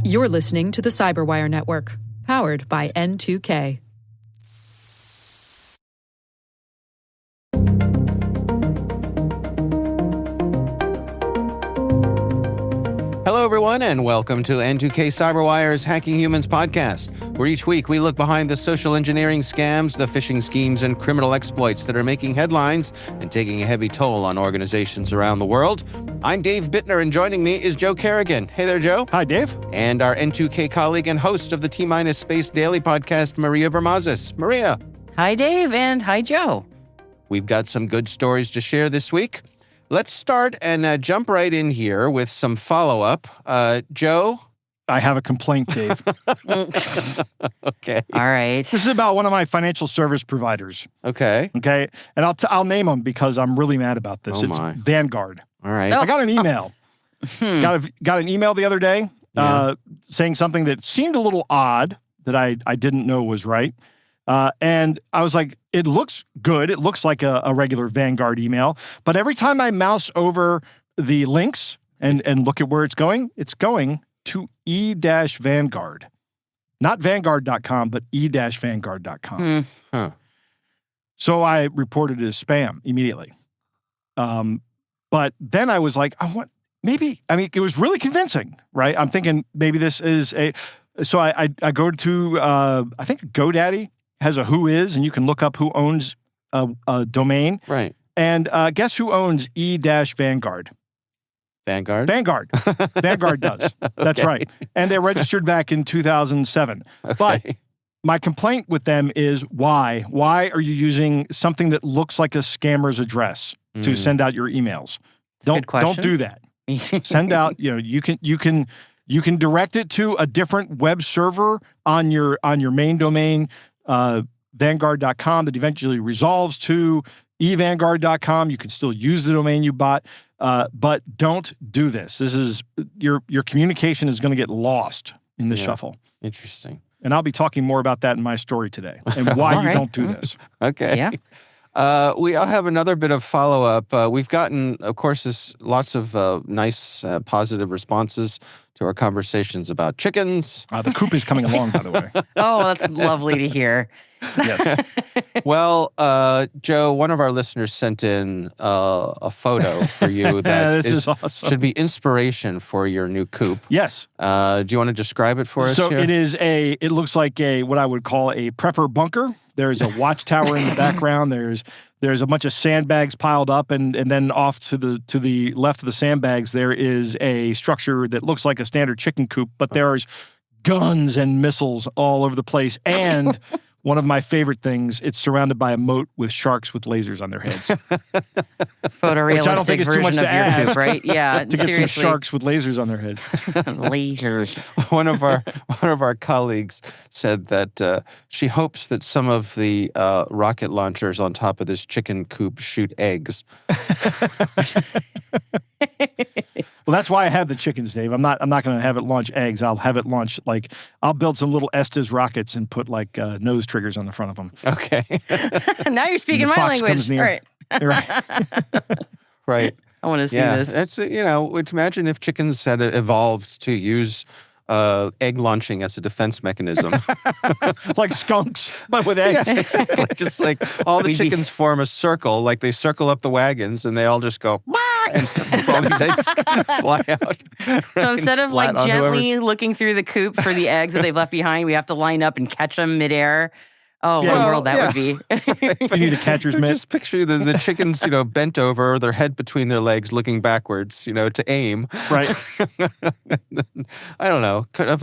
You're listening to the Cyberwire Network, powered by N2K. Hello, everyone, and welcome to N2K Cyberwire's Hacking Humans podcast, where each week we look behind the social engineering scams, the phishing schemes, and criminal exploits that are making headlines and taking a heavy toll on organizations around the world. I'm Dave Bittner, and joining me is Joe Kerrigan. Hey there, Joe. Hi, Dave. And our N2K colleague and host of the T-Minus Space Daily podcast, Maria Vermazis. Maria. Hi, Dave, and hi, Joe. We've got some good stories to share this week. Let's start and jump right in here with some follow-up. Joe? I have a complaint, Dave. Okay. All right. This is about one of my financial service providers. Okay. Okay? And I'll name them because I'm really mad about this. Oh, it's my. Vanguard. All right. I got an email. Got an email the other day saying something that seemed a little odd that I didn't know was right. And I was like, it looks good. It looks like a regular Vanguard email. But every time I mouse over the links and look at where it's going to e-vanguard. Not Vanguard.com, but e-vanguard.com. Huh. So I reported it as spam immediately. But then I was like, it was really convincing, right? I'm thinking maybe this is so I go to, I think GoDaddy has a who is, and you can look up who owns a domain. Right. And guess who owns e-vanguard? Vanguard? Vanguard. Vanguard does. That's right. And they registered back in 2007. Okay. But my complaint with them is why? Why are you using something that looks like a scammer's address to send out your emails? Good question. Don't do that. Send out, you can direct it to a different web server on your main domain, Vanguard.com, that eventually resolves to eVanguard.com. You can still use the domain you bought, but don't do this. This is your communication is going to get lost in the shuffle. Interesting. And I'll be talking more about that in my story today and why you don't do this. Okay. Yeah. We all have another bit of follow-up. We've gotten, of course, lots of nice, positive responses to our conversations about chickens. The coop is coming along, by the way. Oh, that's lovely to hear. Yes. Well, Joe, one of our listeners sent in a photo for you that This is awesome. should be inspiration for your new coop. Yes. Do you want to describe it for us So here? it looks like what I would call a prepper bunker. There's a watchtower in the background. There's a bunch of sandbags piled up, and then off to the left of the sandbags, there is a structure that looks like a standard chicken coop, but there's guns and missiles all over the place. And one of my favorite things, it's surrounded by a moat with sharks with lasers on their heads. Photorealistic Which I don't think is too much version to of your ask. coop, right? Yeah, to get seriously. some sharks with lasers on their heads. Lasers. One of our colleagues said that she hopes that some of the rocket launchers on top of this chicken coop shoot eggs. Well, that's why I have the chickens, Dave. I'm not going to have it launch eggs. I'll have it launch I'll build some little Estes rockets and put nose triggers on the front of them. Okay. Now you're speaking The my fox language. comes near. All right. Right. Right. I want to see Yeah. this. That's imagine if chickens had evolved to use egg launching as a defense mechanism. Like skunks, but with eggs. Yeah, exactly. Just like all the We'd be- chickens form a circle, like they circle up the wagons, and they all just go, "Wah!" and all these eggs fly out. So instead of splat on gently looking through the coop for the eggs that they've left behind, we have to line up and catch them midair. Oh, Yeah. what a Well, world that yeah. would be. If you need a catcher's mitt. Just picture the chickens, bent over, their head between their legs, looking backwards, to aim. Right. I don't know, kind of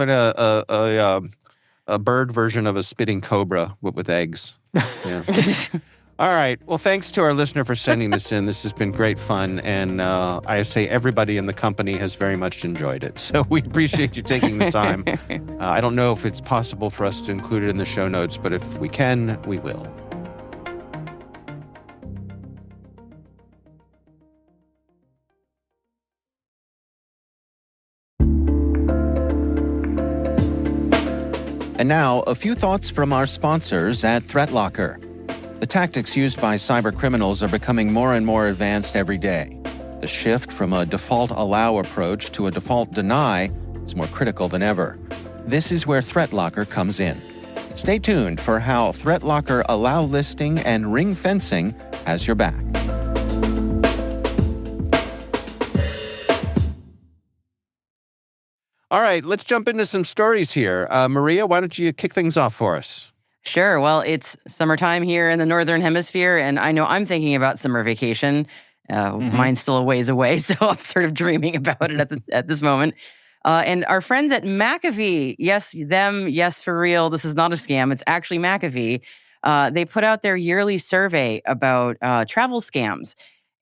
a bird version of a spitting cobra with eggs. Yeah. All right. Well, thanks to our listener for sending this in. This has been great fun, and I say everybody in the company has very much enjoyed it. So we appreciate you taking the time. I don't know if it's possible for us to include it in the show notes, but if we can, we will. And now, a few thoughts from our sponsors at ThreatLocker. The tactics used by cyber criminals are becoming more and more advanced every day. The shift from a default allow approach to a default deny is more critical than ever. This is where ThreatLocker comes in. Stay tuned for how ThreatLocker allow listing and ring fencing has your back. All right, let's jump into some stories here. Maria, why don't you kick things off for us? Sure. Well, it's summertime here in the Northern Hemisphere, and I know I'm thinking about summer vacation. Mine's still a ways away, so I'm sort of dreaming about it at this moment. And our friends at McAfee, yes, them, yes, for real, this is not a scam. It's actually McAfee. They put out their yearly survey about travel scams.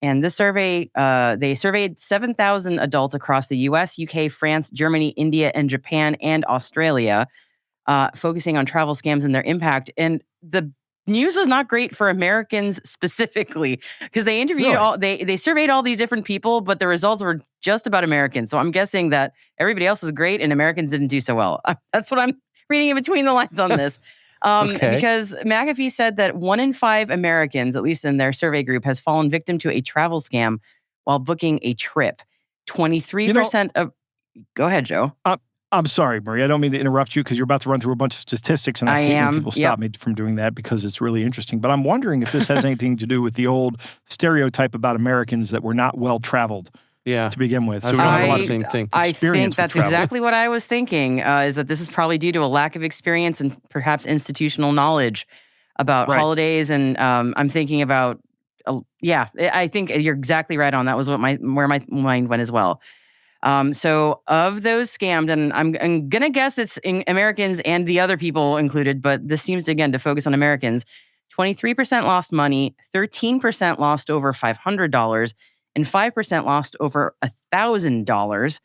And this survey, they surveyed 7,000 adults across the US, UK, France, Germany, India, and Japan, and Australia, focusing on travel scams and their impact. And the news was not great for Americans specifically, because they interviewed they surveyed all these different people, but the results were just about Americans. So I'm guessing that everybody else was great and Americans didn't do so well. That's what I'm reading in between the lines on this. Because McAfee said that 1 in 5 Americans, at least in their survey group, has fallen victim to a travel scam while booking a trip. 23% of... Go ahead, Joe. I'm sorry, Marie. I don't mean to interrupt you because you're about to run through a bunch of statistics, and I hate when people stop me from doing that because it's really interesting. But I'm wondering if this has anything to do with the old stereotype about Americans that we're not well-traveled to begin with. So we don't have a lot of experience I think that's exactly what I was thinking, is that this is probably due to a lack of experience and perhaps institutional knowledge about holidays. And I'm thinking about, I think you're exactly right on. That was where my mind went as well. So of those scammed, and I'm going to guess it's in Americans and the other people included, but this seems to, again, to focus on Americans, 23% lost money, 13% lost over $500, and 5% lost over $1,000,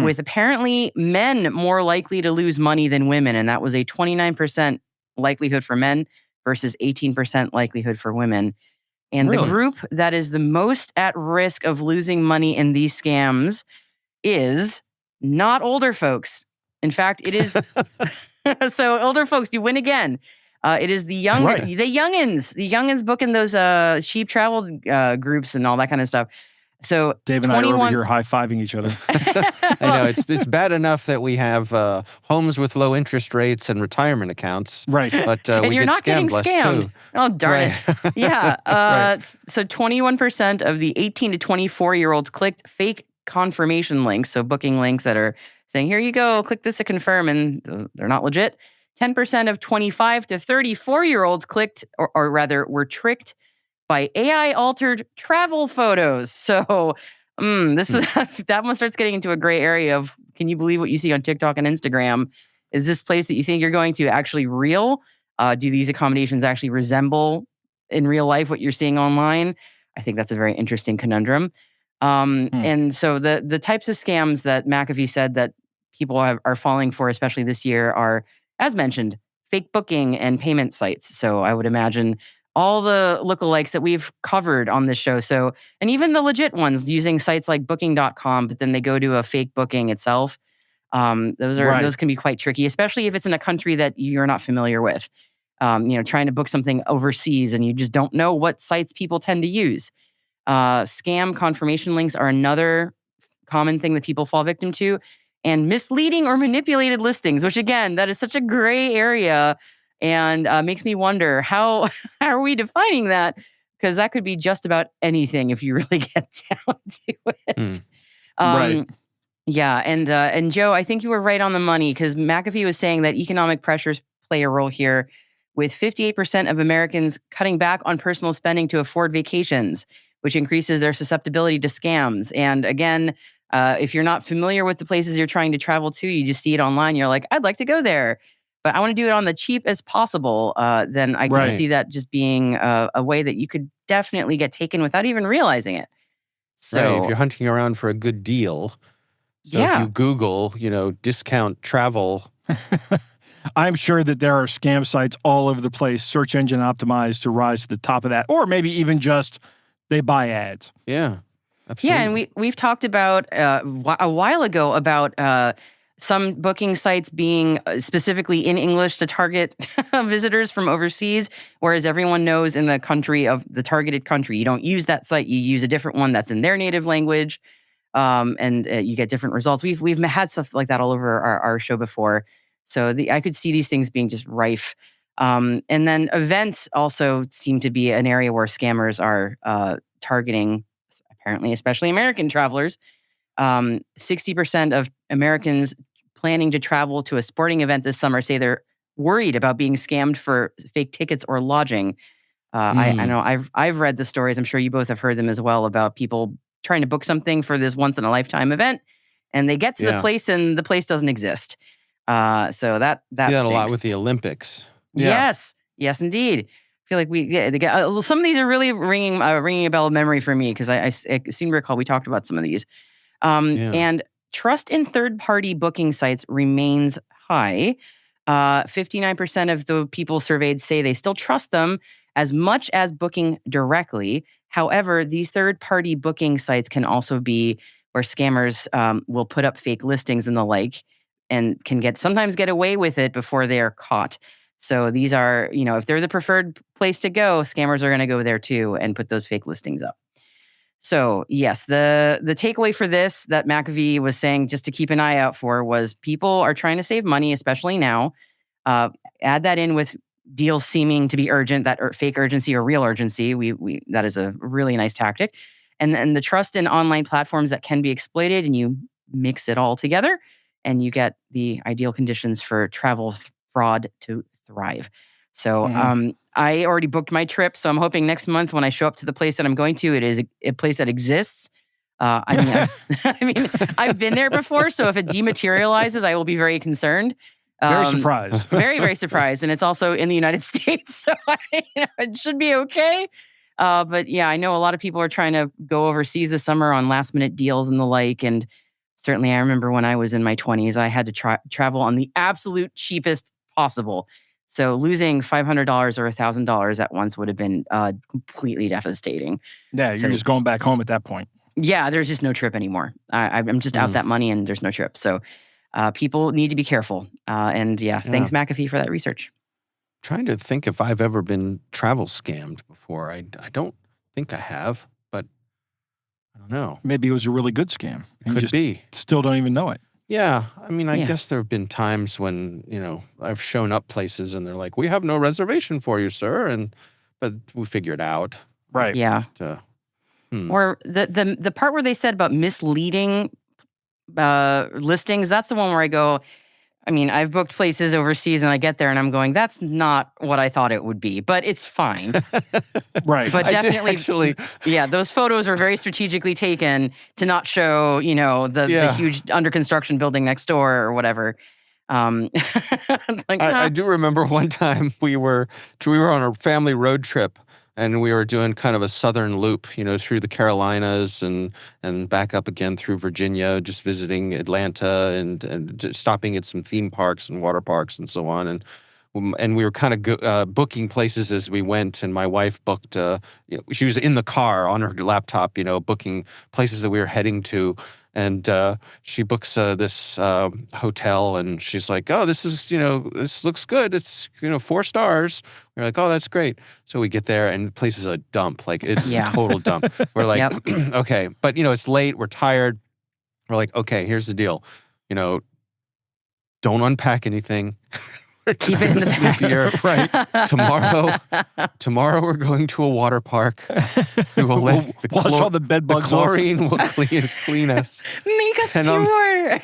with apparently men more likely to lose money than women. And that was a 29% likelihood for men versus 18% likelihood for women. And the group that is the most at risk of losing money in these scams is not older folks. In fact, it is... So older folks, you win again. It is the youngins. The youngins booking those cheap travel groups and all that kind of stuff. So Dave and I are over here high-fiving each other. I know, it's bad enough that we have homes with low interest rates and retirement accounts. Right. But and we you're get not getting less scammed. too. Oh, darn it. Yeah. So 21% of the 18 to 24-year-olds clicked fake confirmation links, so booking links that are saying, here you go, click this to confirm, and they're not legit. 10% of 25 to 34-year-olds clicked, or rather were tricked by AI-altered travel photos. So this is that one starts getting into a gray area of, can you believe what you see on TikTok and Instagram? Is this place that you think you're going to actually real? Do these accommodations actually resemble in real life what you're seeing online? I think that's a very interesting conundrum. And so the types of scams that McAfee said that people are falling for, especially this year, are, as mentioned, fake booking and payment sites. So I would imagine all the lookalikes that we've covered on this show. So, and even the legit ones using sites like booking.com, but then they go to a fake booking itself. Those can be quite tricky, especially if it's in a country that you're not familiar with. Trying to book something overseas and you just don't know what sites people tend to use. Scam confirmation links are another common thing that people fall victim to, and misleading or manipulated listings, which again, that is such a gray area and makes me wonder how are we defining that? Because that could be just about anything if you really get down to it. Right. Yeah, and Joe, I think you were right on the money, because McAfee was saying that economic pressures play a role here, with 58% of Americans cutting back on personal spending to afford vacations, which increases their susceptibility to scams. And again, if you're not familiar with the places you're trying to travel to, you just see it online, you're like, I'd like to go there, but I want to do it on the cheap as possible. Then I can see that just being a way that you could definitely get taken without even realizing it. So if you're hunting around for a good deal, if you Google, discount travel. I'm sure that there are scam sites all over the place, search engine optimized to rise to the top of that, or maybe even just they buy ads. Yeah, absolutely. Yeah, and we've talked about a while ago about some booking sites being specifically in English to target visitors from overseas, whereas everyone knows in the country of the targeted country, you don't use that site, you use a different one that's in their native language, and you get different results. We've had stuff like that all over our show before, so I could see these things being just rife. And then events also seem to be an area where scammers are targeting, apparently, especially American travelers. 60% of Americans planning to travel to a sporting event this summer say they're worried about being scammed for fake tickets or lodging. I know I've read the stories. I'm sure you both have heard them as well about people trying to book something for this once in a lifetime event, and they get to the place and the place doesn't exist. So that See that a lot stinks. with the Olympics. Yeah. Yes, indeed. I feel like some of these are really ringing a bell of memory for me because I seem to recall we talked about some of these. And trust in third-party booking sites remains high. 59% of the people surveyed say they still trust them as much as booking directly. However, these third-party booking sites can also be where scammers will put up fake listings and the like, and can sometimes get away with it before they are caught. So these are, if they're the preferred place to go, scammers are going to go there too and put those fake listings up. So yes, the takeaway for this that McAfee was saying just to keep an eye out for was people are trying to save money, especially now. Add that in with deals seeming to be urgent, that fake urgency or real urgency. We that is a really nice tactic. And then the trust in online platforms that can be exploited, and you mix it all together, and you get the ideal conditions for travel fraud to thrive. So I already booked my trip, so I'm hoping next month when I show up to the place that I'm going to, it is a place that exists. I mean, I've been there before, so if it dematerializes, I will be very concerned. Very surprised. Very, very surprised. And it's also in the United States, so it should be okay. But yeah, I know a lot of people are trying to go overseas this summer on last minute deals and the like. And certainly I remember when I was in my 20s, I had to travel on the absolute cheapest possible. So losing $500 or $1,000 at once would have been completely devastating. Yeah, you're just going back home at that point. Yeah, there's just no trip anymore. I'm just out that money and there's no trip. So people need to be careful. And thanks McAfee for that research. Trying to think if I've ever been travel scammed before. I don't think I have, but I don't know. Maybe it was a really good scam. Could be. Still don't even know it. Yeah. I mean, I guess there have been times when, I've shown up places and they're like, we have no reservation for you, sir. But we figure it out. Right. Yeah. Or the part where they said about misleading listings, that's the one where I go, I mean, I've booked places overseas and I get there and I'm going, that's not what I thought it would be, but it's fine. Right. But definitely, actually. Yeah, those photos were very strategically taken to not show, the huge under construction building next door or whatever. I do remember one time we were on a family road trip and we were doing kind of a southern loop, through the Carolinas and back up again through Virginia, just visiting Atlanta and just stopping at some theme parks and water parks and so on. And we were kind of booking places as we went. And my wife booked, she was in the car on her laptop, booking places that we were heading to. And she books this hotel, and she's like, "Oh, this looks good. It's 4 stars." We're like, "Oh, that's great." So we get there, and the place is a dump. Like it's a total dump. We're like, "Okay," but it's late. We're tired. We're like, "Okay, here's the deal. Don't unpack anything. Keep it in the bag. Here. Right. Tomorrow we're going to a water park. We will let wash all the bed bugs off. The chlorine will clean us. Make us pure.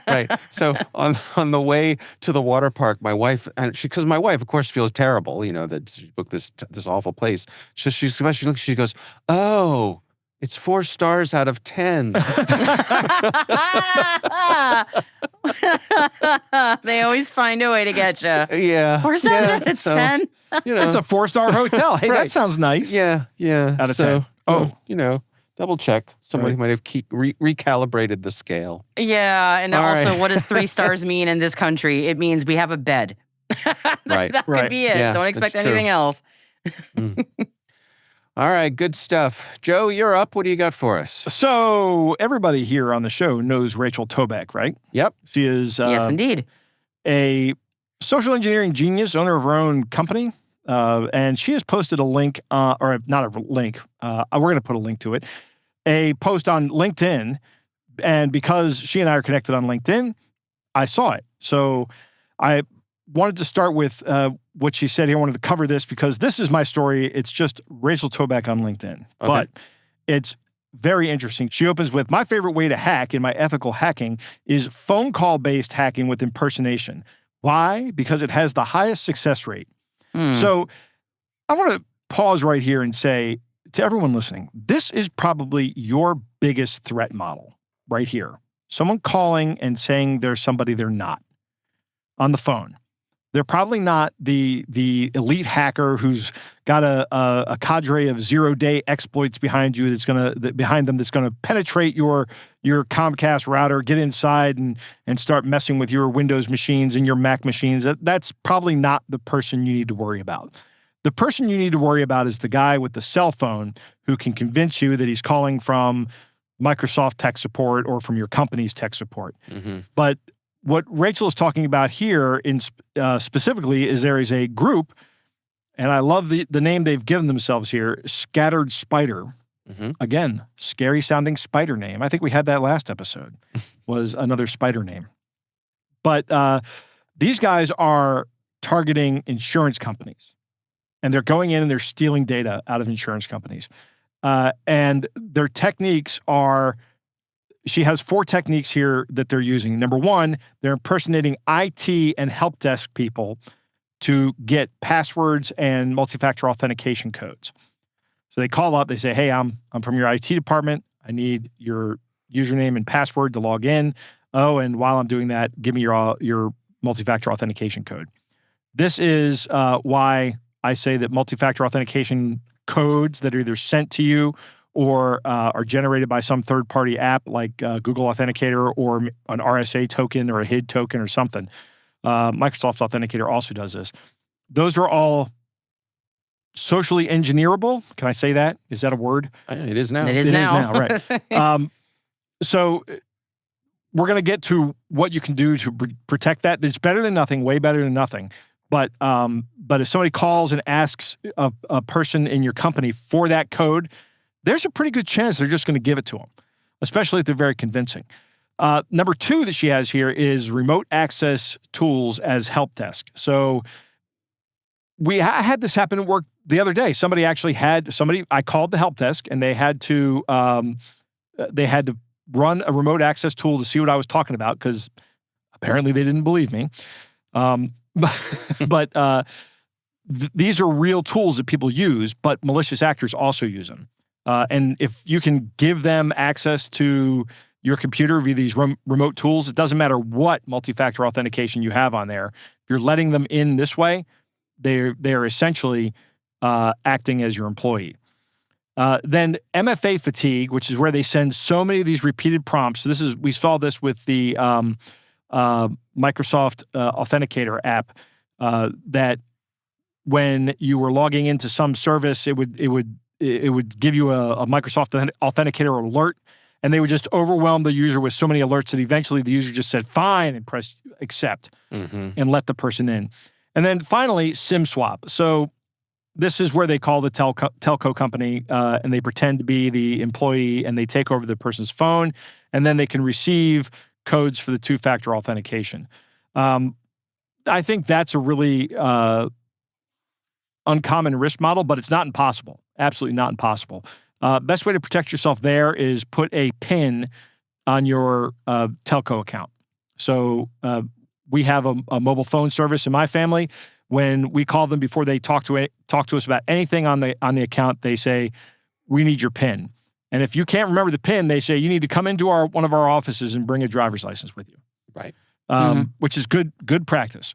Right. So on the way to the water park, my wife, because my wife, of course, feels terrible, that she booked this awful place. So she goes, "Oh, it's 4 stars out of 10. They always find a way to get you. Yeah. 4 stars out of 10. It's a 4-star hotel. Hey, that sounds nice. Yeah. Out of 10. Oh, double check. Somebody might have recalibrated the scale. Yeah, and All also, right. what does 3 stars mean in this country? It means we have a bed. Right. That could be it. Yeah, Don't expect that's true. anything else. All right, good stuff. Joe, you're up. What do you got for us? So everybody here on the show knows Rachel Toback, right? Yep. She is Yes, indeed. a social engineering genius, owner of her own company. And she has posted a link, or not a link, we're going to put a link to it, a post on LinkedIn. And because she and I are connected on LinkedIn, I saw it. So I wanted to start with what she said here. I wanted to cover this because this is my story. It's just Rachel Toback on LinkedIn. Okay. But it's very interesting. She opens with, my favorite way to hack in my ethical hacking is phone call-based hacking with impersonation. Why? Because it has the highest success rate. So I want to pause right here and say to everyone listening, this is probably your biggest threat model right here. Someone calling and saying there's somebody they're not on the phone. They're probably not the elite hacker who's got a cadre of 0-day exploits behind you that's gonna penetrate your Comcast router, get inside and start messing with your Windows machines and your Mac machines. That's probably not the person you need to worry about. The person you need to worry about is the guy with the cell phone who can convince you that he's calling from Microsoft tech support or from your company's tech support. Mm-hmm. But what Rachel is talking about here in specifically is there is a group, and I love the name they've given themselves here, Scattered Spider. Mm-hmm. Again, scary sounding spider name. I think we had that last episode, was another spider name. But these guys are targeting insurance companies, and they're going in and they're stealing data out of insurance companies. And their techniques are, she has 4 techniques here that they're using. Number 1, they're impersonating IT and help desk people to get passwords and multi-factor authentication codes. So they call up, they say, hey, I'm from your IT department. I need your username and password to log in. Oh, and while I'm doing that, give me your multi-factor authentication code. This is why I say that multi-factor authentication codes that are either sent to you or are generated by some third-party app like Google Authenticator or an RSA token or a HID token or something. Microsoft Authenticator also does this. Those are all socially engineerable. Can I say that? Is that a word? It is now. It is now, right. So we're going to get to what you can do to protect that. It's better than nothing, way better than nothing. But if somebody calls and asks a person in your company for that code, there's a pretty good chance they're just going to give it to them, especially if they're very convincing. Number 2 that she has here is remote access tools as help desk. So I had this happen at work the other day. I called the help desk and they had to run a remote access tool to see what I was talking about because apparently they didn't believe me. But these are real tools that people use, but malicious actors also use them. And if you can give them access to your computer via these remote tools, it doesn't matter what multi-factor authentication you have on there. If you're letting them in this way, they're essentially acting as your employee. Then MFA fatigue, which is where they send so many of these repeated prompts. So we saw this with the Microsoft Authenticator app, that when you were logging into some service, it would give you a Microsoft Authenticator alert, and they would just overwhelm the user with so many alerts that eventually the user just said fine and pressed accept and let the person in. And then finally, SIM swap. So this is where they call the telco company and they pretend to be the employee and they take over the person's phone, and then they can receive codes for the 2-factor authentication. I think that's a really uncommon risk model, but it's not impossible. Absolutely not impossible. Best way to protect yourself there is put a PIN on your telco account. So we have a mobile phone service in my family. When we call them before they talk to us about anything on the account, they say, we need your PIN. And if you can't remember the PIN, they say you need to come into one of our offices and bring a driver's license with you. Right. Which is good practice.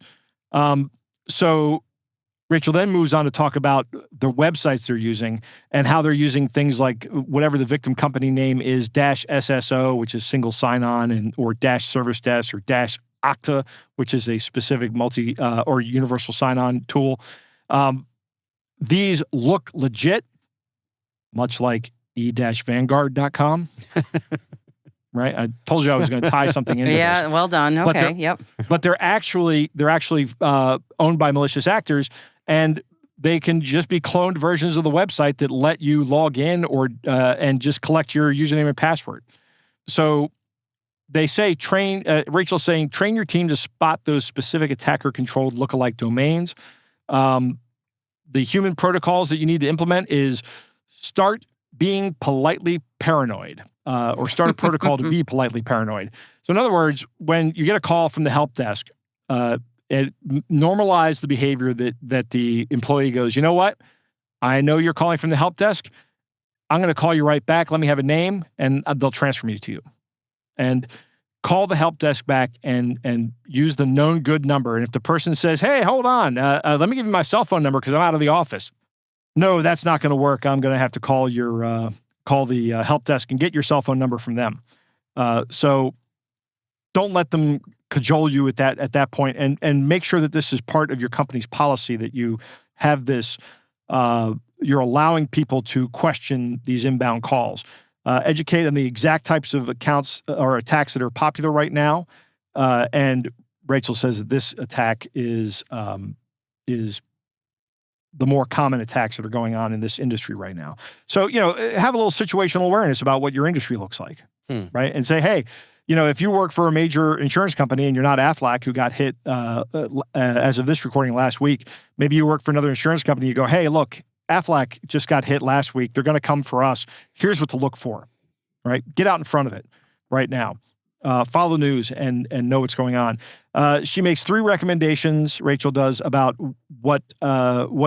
So Rachel then moves on to talk about the websites they're using and how they're using things like whatever the victim company name is, -SSO, which is single sign-on, or -Service Desk, or -Okta, which is a specific or universal sign-on tool. These look legit. much like e-vanguard.com. Right? I told you I was going to tie something into Yeah, this. well done. But Okay, yep. But they're actually owned by malicious actors, and they can just be cloned versions of the website that let you log in or and just collect your username and password. So they say Rachel's saying, train your team to spot those specific attacker-controlled lookalike domains. The human protocols that you need to implement is start being politely paranoid, or start a protocol to be politely paranoid. So in other words, when you get a call from the help desk, normalize the behavior that the employee goes, you know what? I know you're calling from the help desk. I'm going to call you right back. Let me have a name, and they'll transfer me to you. And call the help desk back and use the known good number. And if the person says, hey, hold on, let me give you my cell phone number because I'm out of the office. No, that's not going to work. I'm going to have to call the help desk and get your cell phone number from them. So don't let them cajole you at that point, and make sure that this is part of your company's policy, that you have this, you're allowing people to question these inbound calls. Educate on the exact types of accounts or attacks that are popular right now. And Rachel says that this attack is the more common attacks that are going on in this industry right now. So, have a little situational awareness about what your industry looks like, right? And say, hey, if you work for a major insurance company and you're not Aflac, who got hit as of this recording last week, maybe you work for another insurance company, you go, hey, look, Aflac just got hit last week. They're going to come for us. Here's what to look for, right? Get out in front of it right now. Follow the news and know what's going on. She makes 3 recommendations, Rachel does, about what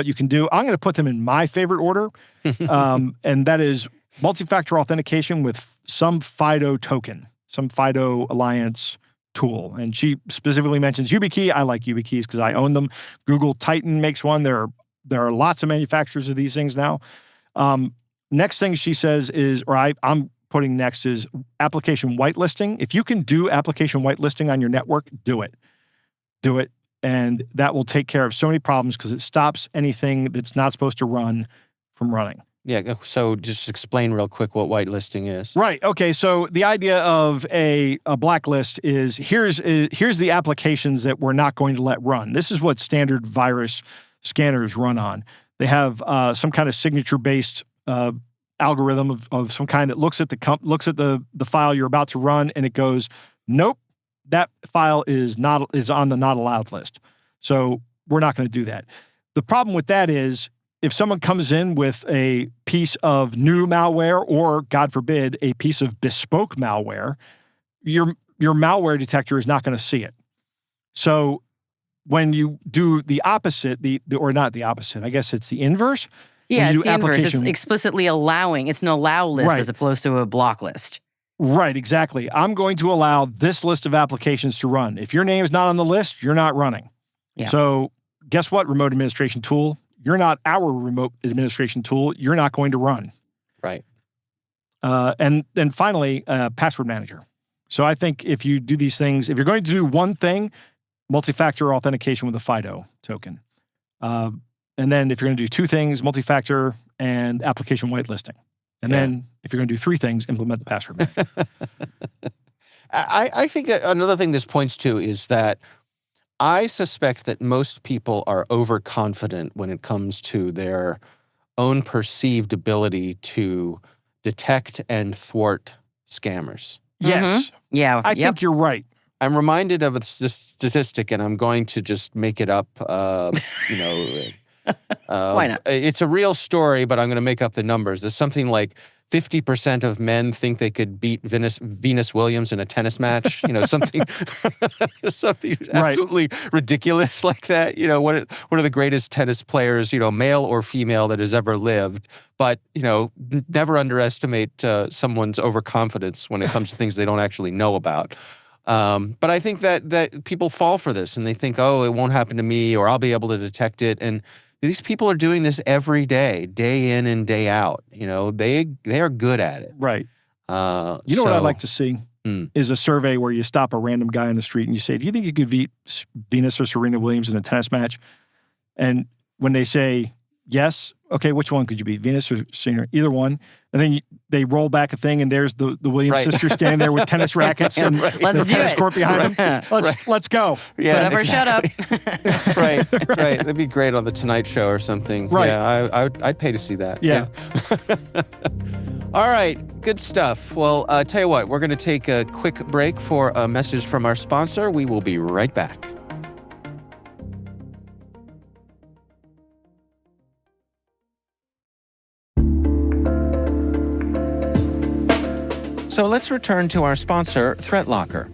you can do. I'm going to put them in my favorite order, and that is multi-factor authentication with some FIDO token, some FIDO Alliance tool. And she specifically mentions YubiKey. I like YubiKeys because I own them. Google Titan makes one. There are lots of manufacturers of these things now. Next thing she says is, or I'm putting next, is application whitelisting. If you can do application whitelisting on your network, do it. Do it. And that will take care of so many problems because it stops anything that's not supposed to run from running. Yeah, so just explain real quick what whitelisting is. Right. Okay. So the idea of a blacklist is here's the applications that we're not going to let run. This is what standard virus scanners run on. They have some kind of signature-based algorithm of some kind that looks at the file you're about to run, and it goes, nope, that file is on the not allowed list. So we're not going to do that. The problem with that is if someone comes in with a piece of new malware, or God forbid, a piece of bespoke malware, your malware detector is not going to see it. So when you do the opposite, or not the opposite, I guess it's the inverse. Yeah, it's the inverse. It's explicitly allowing. It's an allow list as opposed to a block list. Right, exactly. I'm going to allow this list of applications to run. If your name is not on the list, you're not running. Yeah. So guess what, remote administration tool? You're not our remote administration tool. You're not going to run. Right. And then finally, password manager. So I think if you do these things, if you're going to do one thing, multi-factor authentication with a FIDO token. And then if you're going to do 2 things, multi-factor and application whitelisting. And then if you're going to do 3 things, implement the password manager. I think another thing this points to is that I suspect that most people are overconfident when it comes to their own perceived ability to detect and thwart scammers. Yes. Yeah. I think you're right. I'm reminded of a statistic, and I'm going to just make it up. Why not? It's a real story, but I'm going to make up the numbers. There's something like 50% of men think they could beat Venus Williams in a tennis match. Something absolutely ridiculous like that. One of the greatest tennis players, male or female, that has ever lived. But never underestimate someone's overconfidence when it comes to things they don't actually know about. But I think that people fall for this, and they think, oh, it won't happen to me, or I'll be able to detect it. And these people are doing this every day in and day out. They are good at it. Right. What I'd like to see is a survey where you stop a random guy on the street and you say, do you think you could beat Venus or Serena Williams in a tennis match? And when they say yes. Okay, which one could you be? Venus or Serena? Either one. And then they roll back a thing, and there's the Williams Right. sisters standing there with tennis rackets and Right. Let's the do tennis it. court behind them. Let's go. Yeah, Put up or shut up. right. That'd be great on the Tonight Show or something. Right. Yeah, I'd pay to see that. Yeah. All right, good stuff. Well, tell you what, we're going to take a quick break for a message from our sponsor. We will be right back. So let's return to our sponsor, ThreatLocker.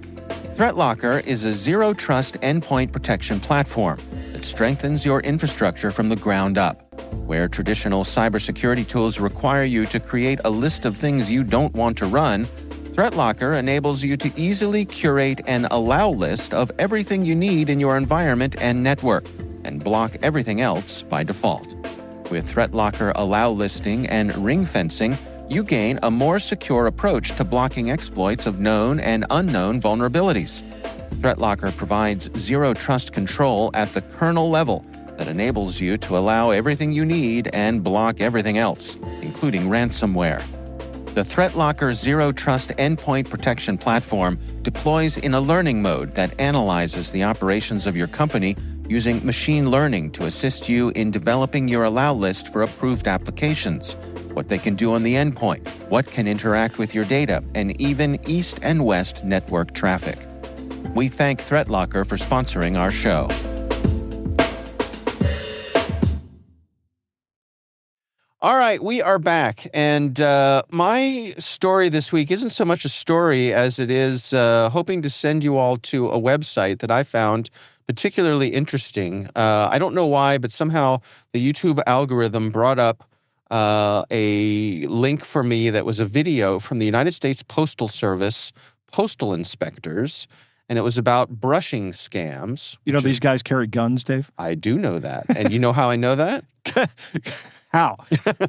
ThreatLocker is a zero-trust endpoint protection platform that strengthens your infrastructure from the ground up. Where traditional cybersecurity tools require you to create a list of things you don't want to run, ThreatLocker enables you to easily curate an allow list of everything you need in your environment and network, and block everything else by default. With ThreatLocker allow listing and ring fencing, you gain a more secure approach to blocking exploits of known and unknown vulnerabilities. ThreatLocker provides zero-trust control at the kernel level that enables you to allow everything you need and block everything else, including ransomware. The ThreatLocker Zero Trust Endpoint Protection Platform deploys in a learning mode that analyzes the operations of your company using machine learning to assist you in developing your allow list for approved applications, what they can do on the endpoint, what can interact with your data, and even east and west network traffic. We thank ThreatLocker for sponsoring our show. All right, we are back, and my story this week isn't so much a story as it is hoping to send you all to a website that I found particularly interesting. I don't know why, but somehow the YouTube algorithm brought up a link for me that was a video from the United States Postal Service postal inspectors, and it was about brushing scams. You know these guys carry guns, Dave? I do know that. And you know how I know that? How?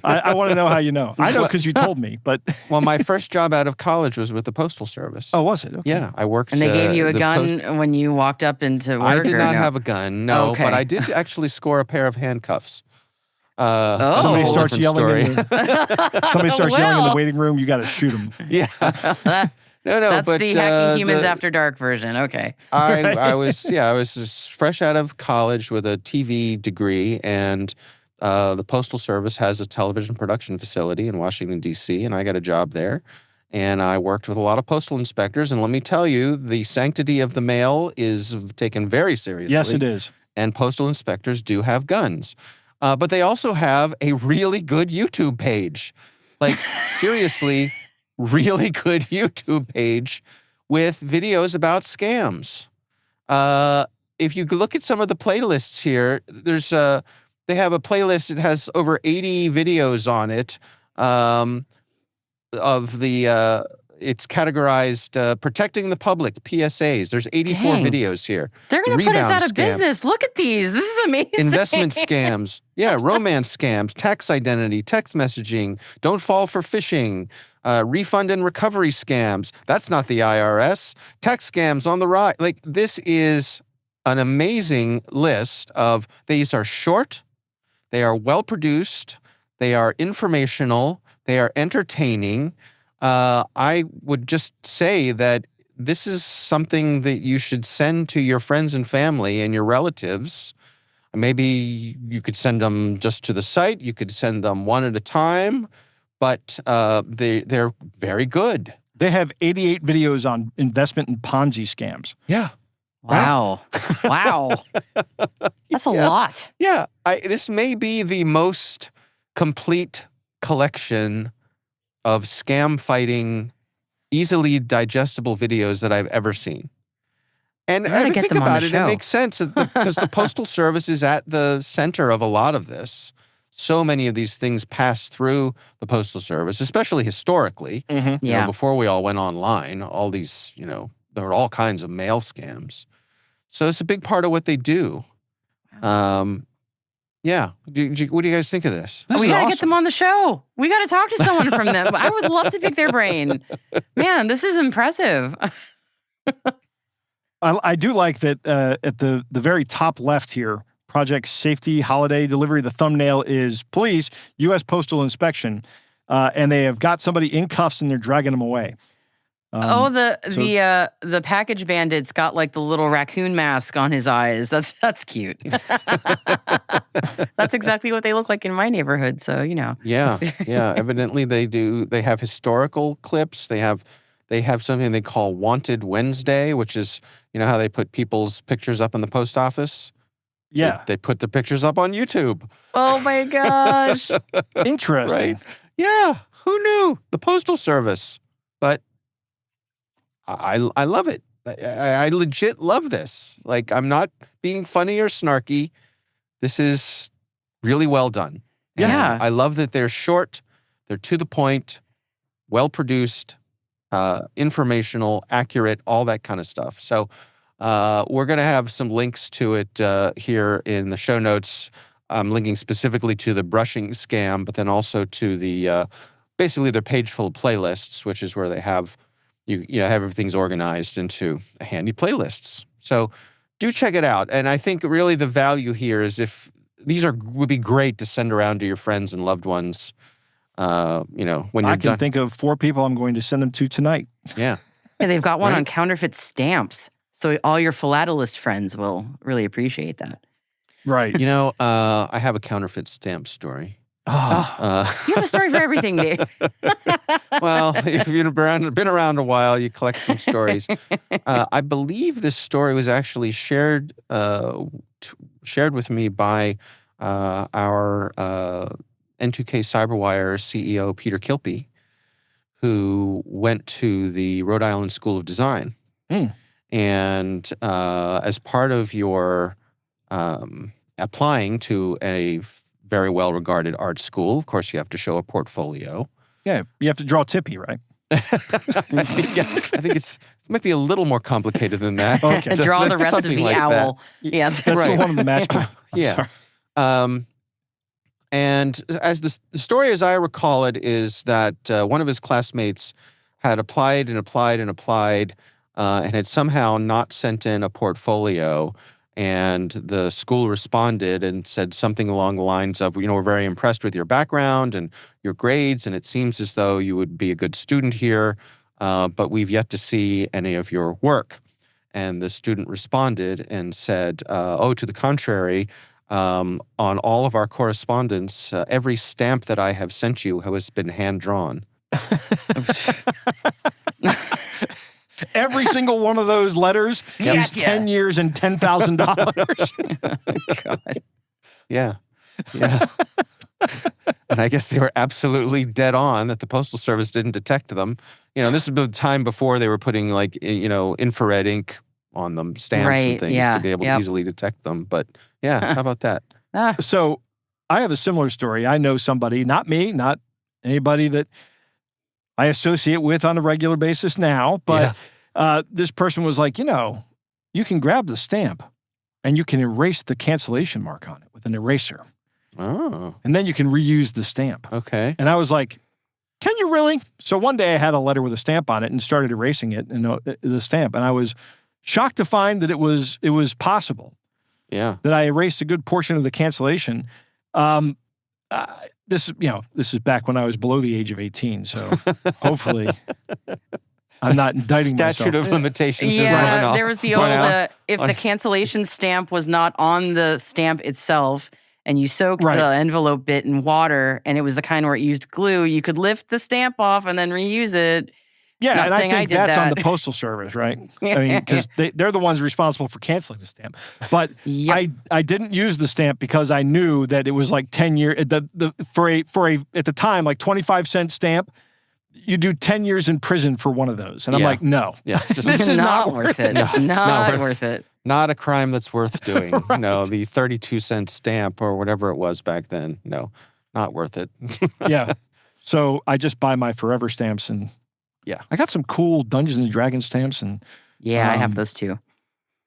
I want to know how you know. I know because you told me, but... Well, my first job out of college was with the Postal Service. Oh, was it? Okay. Yeah, I worked... And they gave you a the gun when you walked up into work? I did or not no? have a gun, no, Okay. but I did actually score a pair of handcuffs. Oh. That's a Somebody whole starts different yelling story. Somebody starts yelling in the Well. waiting room, you got to shoot them. Yeah. No, That's but the Hacking Humans the- After Dark version. Okay. I was just fresh out of college with a TV degree, and the Postal Service has a television production facility in Washington, D.C., and I got a job there. And I worked with a lot of postal inspectors, and let me tell you, the sanctity of the mail is taken very seriously. Yes, it is. And postal inspectors do have guns. But they also have a really good YouTube page. Like, seriously, really good YouTube page with videos about scams. If you look at some of the playlists here, they have a playlist that has over 80 videos on it. It's categorized protecting the public, PSAs. There's 84 Dang. videos here. They're going to put us Rebound out of scam. business. Look at these. This is amazing. Investment scams. Yeah, romance scams, tax identity, text messaging, don't fall for phishing, refund and recovery scams. That's not the IRS. Tax scams on the rise. Like, this is an amazing list of, these are short, they are well produced, they are informational, they are entertaining. I would just say that this is something that you should send to your friends and family and your relatives. Maybe you could send them just to the site. You could send them one at a time, but they're very good. They have 88 videos on investment and Ponzi scams. Yeah. Wow. Wow. That's a Yeah. lot. Yeah. This may be the most complete collection of scam fighting, easily digestible videos that I've ever seen. And We gotta I get think them on about the it, show. it makes sense because the Postal Service is at the center of a lot of this. So many of these things pass through the Postal Service, especially historically. You know, Yeah. before we all went online, all these, there were all kinds of mail scams. So it's a big part of what they do. Yeah. What do you guys think of this? This we is got to awesome. get them on the show. We got to talk to someone from them. I would love to pick their brain. Man, this is impressive. I do like that at the very top left here, Project Safety Holiday Delivery. The thumbnail is police, U.S. Postal Inspection, and they have got somebody in cuffs and they're dragging them away. The package bandit's got like the little raccoon mask on his eyes. That's cute. That's exactly what they look like in my neighborhood. So Yeah. Evidently, they do. They have historical clips. They have something they call Wanted Wednesday, which is how they put people's pictures up in the post office. Yeah, They put the pictures up on YouTube. Oh my gosh. interesting. Right? Yeah. Who knew? The Postal Service. But I love it. I legit love this. Like, I'm not being funny or snarky. This is really well done. Yeah. And I love that they're short, they're to the point, well produced, informational, accurate, all that kind of stuff. So we're going to have some links to it here in the show notes. I'm linking specifically to the brushing scam, but then also to the basically their page full of playlists, which is where they have have everything's organized into handy playlists. So do check it out. And I think really the value here is if these would be great to send around to your friends and loved ones. When you're I done. can think of 4 people I'm going to send them to tonight. Yeah. Yeah, they've got one Right. on counterfeit stamps. So all your philatelist friends will really appreciate that. Right. I have a counterfeit stamp story. You have a story for everything, Dave. Well, if you've been around a while, you collect some stories. I believe this story was actually shared with me by our N2K Cyberwire CEO, Peter Kilpie, who went to the Rhode Island School of Design. And as part of your applying to a very well-regarded art school, of course, you have to show a portfolio. Yeah, you have to draw Tippy, right? I think it might be a little more complicated than that. Okay. And draw the rest of Something the like that. owl. Yeah, That's the Right. one in the match group. I'm Yeah. sorry. And as the story, as I recall it, is that one of his classmates had applied and applied and applied and had somehow not sent in a portfolio. And the school responded and said something along the lines of, we're very impressed with your background and your grades, and it seems as though you would be a good student here, but we've yet to see any of your work. And the student responded and said, to the contrary, on all of our correspondence, every stamp that I have sent you has been hand-drawn. Every single one of those letters is Gotcha. 10 years and $10,000. God. Yeah. And I guess they were absolutely dead on that the Postal Service didn't detect them. This is the time before they were putting infrared ink on them, stamps and Right, things yeah, to be able to yep. easily detect them. But yeah, how about that? So I have a similar story. I know somebody, not me, not anybody that I associate with on a regular basis now, but this person was like, you can grab the stamp and you can erase the cancellation mark on it with an eraser. Oh, And then you can reuse the stamp. okay. And I was like, can you really? So one day I had a letter with a stamp on it and started erasing it, the stamp. And I was shocked to find that it was possible Yeah. that I erased a good portion of the cancellation. This is back when I was below the age of 18. So hopefully I'm not indicting Statute myself. of limitations is run Yeah, out. there was the run old, out. if the cancellation stamp was not on the stamp itself and you soaked Right. the envelope bit in water and it was the kind where it used glue, you could lift the stamp off and then reuse it. Yeah, Not and I saying I think did that's on that. the Postal Service, right? I mean, because they're the ones responsible for canceling the stamp. But Yep. I didn't use the stamp because I knew that it was like 10 year for a at the time like 25-cent stamp. You do 10 years in prison for one of those, and I'm Yeah. like, no, Yeah. Just This is not worth it. No, it's not not worth it. not a crime that's worth doing. Right. No, the 32-cent stamp or whatever it was back then. No, not worth it. yeah. So I just buy my forever stamps, and Yeah. I got some cool Dungeons and Dragons stamps, and Yeah, I have Um, those too.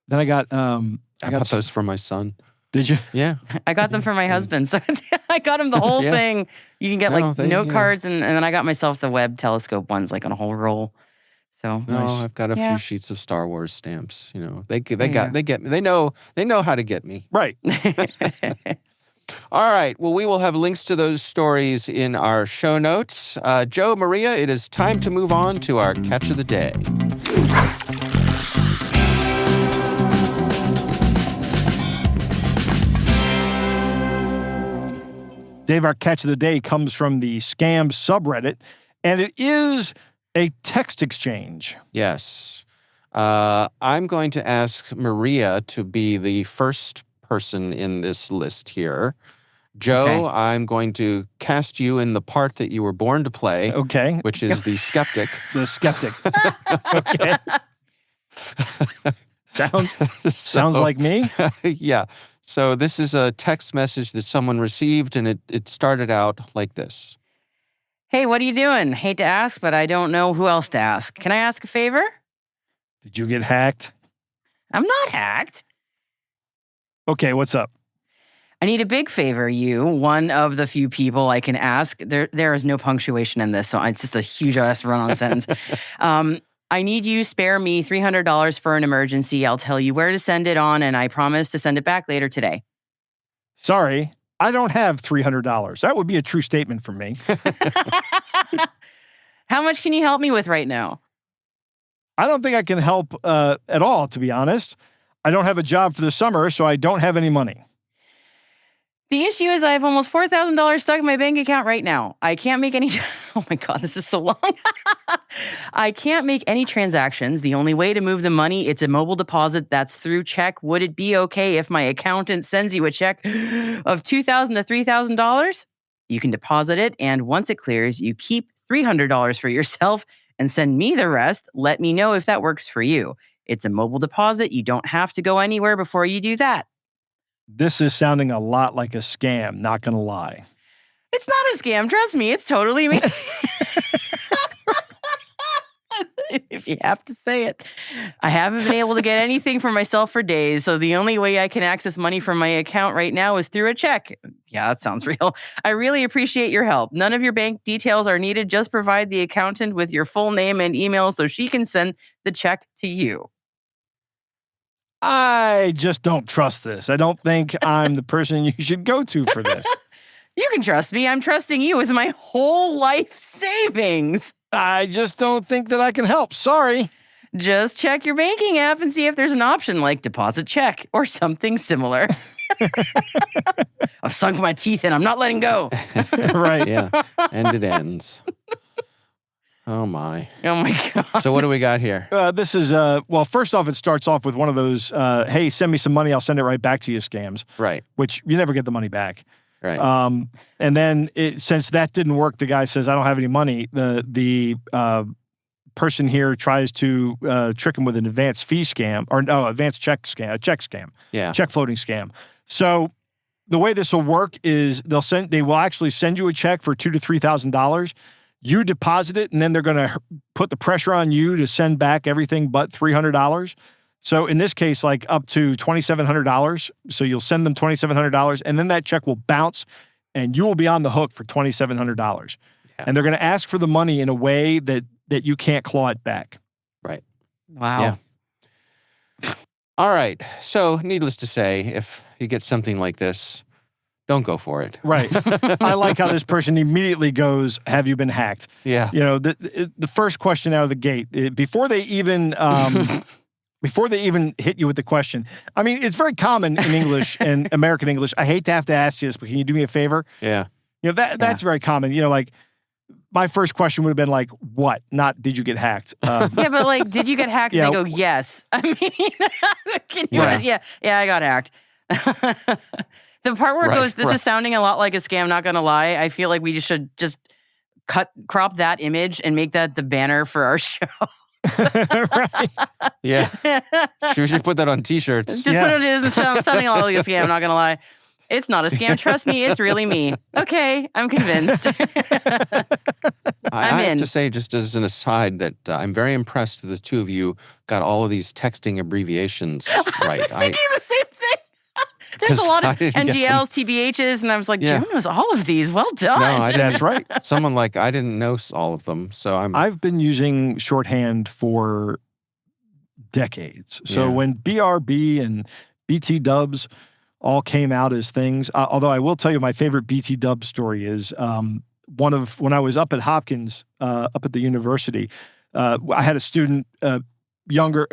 then I got I got those for my son. Did you? Yeah. I got them for my husband. So I got him the whole Yeah. thing. You can get No, like they- note yeah. cards, and then I got myself the Webb telescope ones, like on a whole roll. So No, Nice. I've got a Yeah. few sheets of Star Wars stamps. You know, they There you get me. They know how to get me. Right. All right. Well, we will have links to those stories in our show notes. Joe, Maria, it is time to move on to our catch of the day. Dave, our catch of the day comes from the Scam subreddit, and it is a text exchange. Yes. I'm going to ask Maria to be the first person in this list here. Joe, Okay. I'm going to cast you in the part that you were born to play, Okay. which is the skeptic. The skeptic. Okay. Sounds like me. Yeah. So this is a text message that someone received, and it started out like this. Hey, what are you doing? Hate to ask, but I don't know who else to ask. Can I ask a favor? Did you get hacked? I'm not hacked. Okay, what's up? I need a big favor, you, one of the few people I can ask. There is no punctuation in this, so it's just a huge ass run-on sentence. I need you spare me $300 for an emergency. I'll tell you where to send it on, and I promise to send it back later today. Sorry, I don't have $300. That would be a true statement from me. How much can you help me with right now? I don't think I can help at all, to be honest. I don't have a job for the summer, so I don't have any money. The issue is I have almost $4,000 stuck in my bank account right now. I can't make any... Oh my God, this is so long. I can't make any transactions. The only way to move the money, it's a mobile deposit that's through check. Would it be okay if my accountant sends you a check of $2,000 to $3,000? You can deposit it, and once it clears, you keep $300 for yourself and send me the rest. Let me know if that works for you. It's a mobile deposit. You don't have to go anywhere before you do that. This is sounding a lot like a scam, not going to lie. It's not a scam. Trust me. It's totally me. If you have to say it. I haven't been able to get anything for myself for days, so the only way I can access money from my account right now is through a check. Yeah, that sounds real. I really appreciate your help. None of your bank details are needed. Just provide the accountant with your full name and email so she can send the check to you. I just don't trust this. I don't think I'm the person you should go to for this. You can trust me. I'm trusting you with my whole life savings. I just don't think that I can help. Sorry. Just check your banking app and see if there's an option like deposit check or something similar. I've sunk my teeth in. I'm not letting go. Right. Yeah. And it ends. Oh, my. Oh, my God. So what do we got here? This is, well, first off, it starts off with one of those, hey, send me some money, I'll send it right back to you scams, Right. which you never get the money back. Right. And then since that didn't work, the guy says, I don't have any money. The person here tries to trick him with an advanced fee scam, or no, advanced check scam, Yeah. check floating scam. So the way this will work is they will actually send you a check for $2,000 to $3,000. You deposit it, and then they're going to put the pressure on you to send back everything but $300. So in this case, like up to $2,700. So you'll send them $2,700, and then that check will bounce, and you will be on the hook for $2,700. Yeah. And they're going to ask for the money in a way that you can't claw it back. Right. Wow. Yeah. All right. So needless to say, if you get something like this, don't go for it. Right. I like how this person immediately goes, have you been hacked? Yeah. You know, the first question out of the gate, before they even hit you with the question. I mean, it's very common in English and American English. I hate to have to ask you this, but can you do me a favor? Yeah. You know, that's very common. You know, like my first question would have been like, what? Not did you get hacked? Yeah, but like, did you get hacked? Yeah. And they go, yes. I mean, can you? Yeah. Yeah, I got hacked. The part where it Right, goes, this right. is sounding a lot like a scam, not gonna lie. I feel like we should just crop that image and make that the banner for our show. Right. Yeah. We should put that on T-shirts. Just Yeah. put it as sounding a lot like a scam, not gonna lie. It's not a scam. Trust me, it's really me. Okay, I'm convinced. I I'm have in. to say, just as an aside, that I'm very impressed that the two of you got all of these texting abbreviations right. I was thinking the same thing. there's a 'Cause lot I of didn't get them. NGLs, TBHs, and I was like, Yeah. Joe knows all of these. Well done. No, I didn't. That's right. Someone like, I didn't know all of them. So I've been using shorthand for decades. So Yeah. when BRB and BT dubs all came out as things, although I will tell you my favorite BT dub story is when I was up at Hopkins, up at the university, I had a student, younger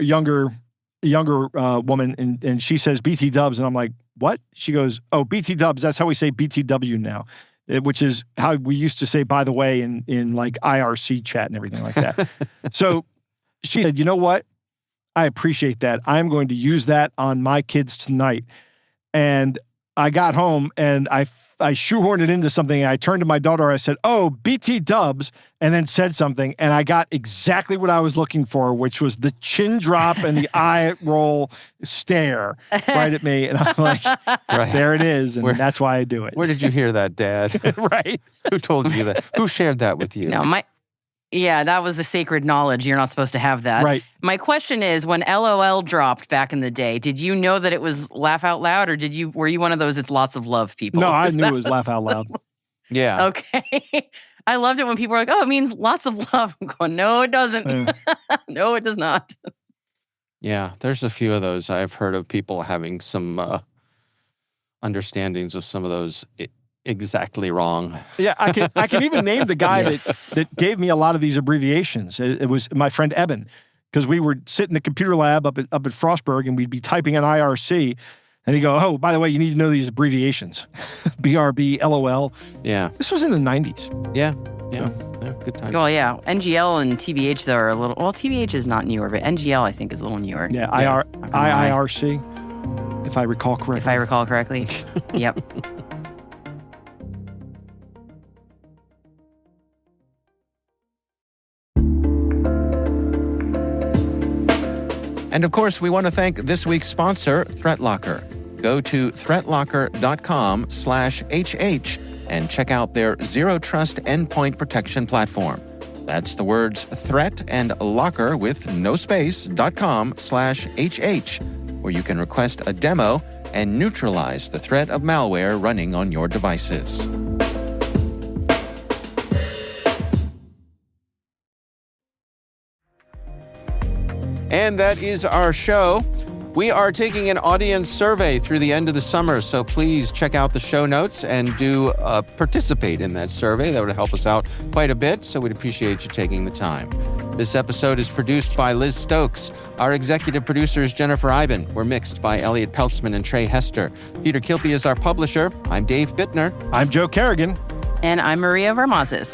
woman, and she says BT dubs, and I'm like, what? She goes, oh, BT dubs. That's how we say BTW now, which is how we used to say, by the way, in like IRC chat and everything like that. So she said, you know what? I appreciate that. I'm going to use that on my kids tonight. And I got home and I shoehorned it into something. And I turned to my daughter. I said, oh, BT dubs, and then said something. And I got exactly what I was looking for, which was the chin drop and the eye roll stare right at me. And I'm like, Right. there it is. And Where- that's why I do it. Where did you hear that, Dad? Right. Who told you that? Who shared that with you? No, yeah, that was the sacred knowledge. You're not supposed to have that. Right. My question is, when LOL dropped back in the day, did you know that it was laugh out loud, or were you one of those it's lots of love people? No, I Is knew that- it was laugh out loud. Yeah. Okay. I loved it when people were like, oh, it means lots of love. I'm going, no, it doesn't. Yeah. No, it does not. Yeah. There's a few of those. I've heard of people having some understandings of some of those exactly wrong. Yeah, I can even name the guy that gave me a lot of these abbreviations. It was my friend Eben, because we would sit in the computer lab up at Frostburg, and we'd be typing in IRC, and he'd go, oh, by the way, you need to know these abbreviations. BRB, LOL. Yeah. This was in the 90s. Yeah. Yeah. Good time. Well, yeah. NGL and TBH, though, are a little... Well, TBH is not newer, but NGL, I think, is a little newer. Yeah, Yeah. IIRC, if I recall correctly. If I recall correctly. Yep. And of course, we want to thank this week's sponsor, ThreatLocker. Go to threatlocker.com/HH and check out their Zero Trust Endpoint Protection Platform. That's the words threat and locker with no space.com/HH, where you can request a demo and neutralize the threat of malware running on your devices. And that is our show. We are taking an audience survey through the end of the summer, so please check out the show notes and do participate in that survey. That would help us out quite a bit, so we'd appreciate you taking the time. This episode is produced by Liz Stokes. Our executive producer is Jennifer Iben. We're mixed by Elliot Peltzman and Trey Hester. Peter Kilpie is our publisher. I'm Dave Bittner. I'm Joe Kerrigan. And I'm Maria Vermazes.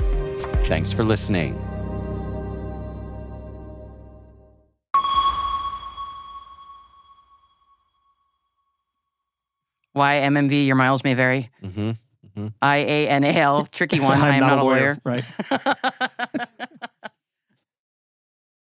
Thanks for listening. Why MMV, your miles may vary. Mm-hmm. IANAL, tricky one. I am not a lawyer. Right.